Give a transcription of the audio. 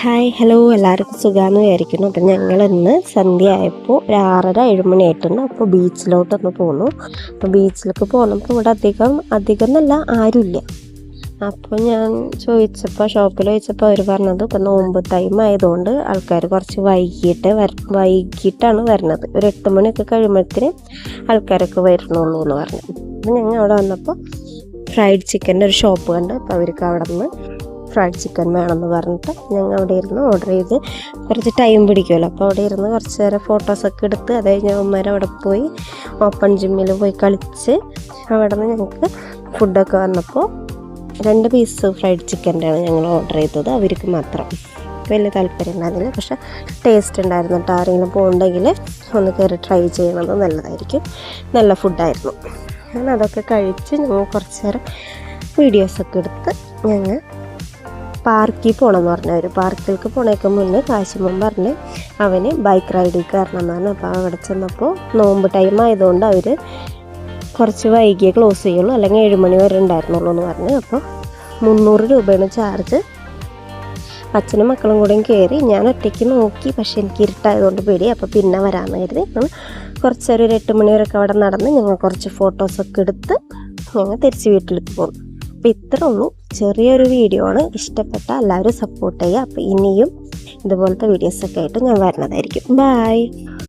Hi hello എല്ലാവർക്കും സുഖമാണെന്ന് വിചാരിക്കുന്നു. അപ്പം ഞങ്ങളിന്ന് സന്ധ്യ ആയപ്പോൾ ഒരു 6:30-7 മണിയായിട്ടുണ്ട്. അപ്പോൾ ബീച്ചിലോട്ടൊന്ന് പോന്നു. അപ്പോൾ ബീച്ചിലേക്ക് പോന്നപ്പോൾ ഇവിടെ അധികം എന്നല്ല ആരുമില്ല. അപ്പോൾ ഞാൻ ഷോപ്പിൽ ചോദിച്ചപ്പോൾ അവർ പറഞ്ഞത് ഇപ്പം നോമ്പ് ടൈം ആയതുകൊണ്ട് ആൾക്കാർ കുറച്ച് വൈകിട്ടാണ് വരുന്നത്. ഒരു 8 മണിയൊക്കെ കഴിയുമ്പോഴത്തേന് ആൾക്കാരൊക്കെ വരുന്നുള്ളൂ എന്ന് പറഞ്ഞു. അപ്പോൾ ഞങ്ങൾ അവിടെ വന്നപ്പോൾ ഫ്രൈഡ് ചിക്കൻ്റെ ഒരു ഷോപ്പ് കണ്ട്. അപ്പോൾ അവർക്ക് അവിടെ നിന്ന് ഫ്രൈഡ് ചിക്കൻ വേണമെന്ന് പറഞ്ഞിട്ട് ഞങ്ങൾ അവിടെ ഇരുന്ന് ഓർഡർ ചെയ്ത് കുറച്ച് ടൈം പിടിക്കുമല്ലോ. അപ്പോൾ അവിടെ ഇരുന്ന് കുറച്ച് നേരം ഫോട്ടോസൊക്കെ എടുത്ത് അത് കഴിഞ്ഞ് അവന്മാർ അവിടെ പോയി ഓപ്പൺ ജിമ്മിൽ പോയി കളിച്ച് അവിടെ നിന്ന് ഞങ്ങൾക്ക് ഫുഡൊക്കെ വന്നപ്പോൾ 2 പീസ് ഫ്രൈഡ് ചിക്കൻ്റെയാണ് ഞങ്ങൾ ഓർഡർ ചെയ്തത്. അവർക്ക് മാത്രം വലിയ താല്പര്യം ഉണ്ടായിരുന്നില്ല, പക്ഷേ ടേസ്റ്റ് ഉണ്ടായിരുന്നു കേട്ടോ. ആരെങ്കിലും പോകുന്നുണ്ടെങ്കിൽ ഒന്ന് കയറി ട്രൈ ചെയ്യണത് നല്ലതായിരിക്കും. നല്ല ഫുഡായിരുന്നു. ഞാൻ അതൊക്കെ കഴിച്ച് ഞങ്ങൾ കുറച്ച് നേരം വീഡിയോസൊക്കെ എടുത്ത് ഞങ്ങൾ പാർക്കിൽ പോകണമെന്ന് പറഞ്ഞു. പാർക്കിലേക്ക് പോണേക്ക് മുന്നേ കാശുമ്പം പറഞ്ഞ് അവന് ബൈക്ക് റൈഡിൽ കയറണം എന്നാണ്. അപ്പോൾ അവിടെ ചെന്നപ്പോൾ നോമ്പ് ടൈം ആയതുകൊണ്ട് അവർ കുറച്ച് വൈകിയേ ക്ലോസ് ചെയ്യുള്ളൂ, അല്ലെങ്കിൽ 7 മണി വരെ ഉണ്ടായിരുന്നുള്ളൂ എന്ന് പറഞ്ഞു. അപ്പോൾ 300 രൂപയാണ് ചാർജ്. അച്ഛനും മക്കളും കൂടെയും കയറി. ഞാൻ ഒറ്റയ്ക്ക് നോക്കി, പക്ഷേ എനിക്ക് ഇരുട്ടായതുകൊണ്ട് പേടി. അപ്പോൾ പിന്നെ വരാമെന്ന് കരുതി കുറച്ച് ഒരു 8 മണി വരെയൊക്കെ അവിടെ നടന്ന് ഞങ്ങൾ കുറച്ച് ഫോട്ടോസൊക്കെ എടുത്ത് ഞങ്ങൾ തിരിച്ച് വീട്ടിലേക്ക് പോകും. അപ്പോൾ ഇത്രേ ഉള്ളൂ, ചെറിയൊരു വീഡിയോ ആണ്. ഇഷ്ടപ്പെട്ട എല്ലാവരും സപ്പോർട്ട് ചെയ്യുക. അപ്പോൾ ഇനിയും ഇതുപോലത്തെ വീഡിയോസൊക്കെ ആയിട്ട് ഞാൻ വരുന്നതായിരിക്കും. ബൈ.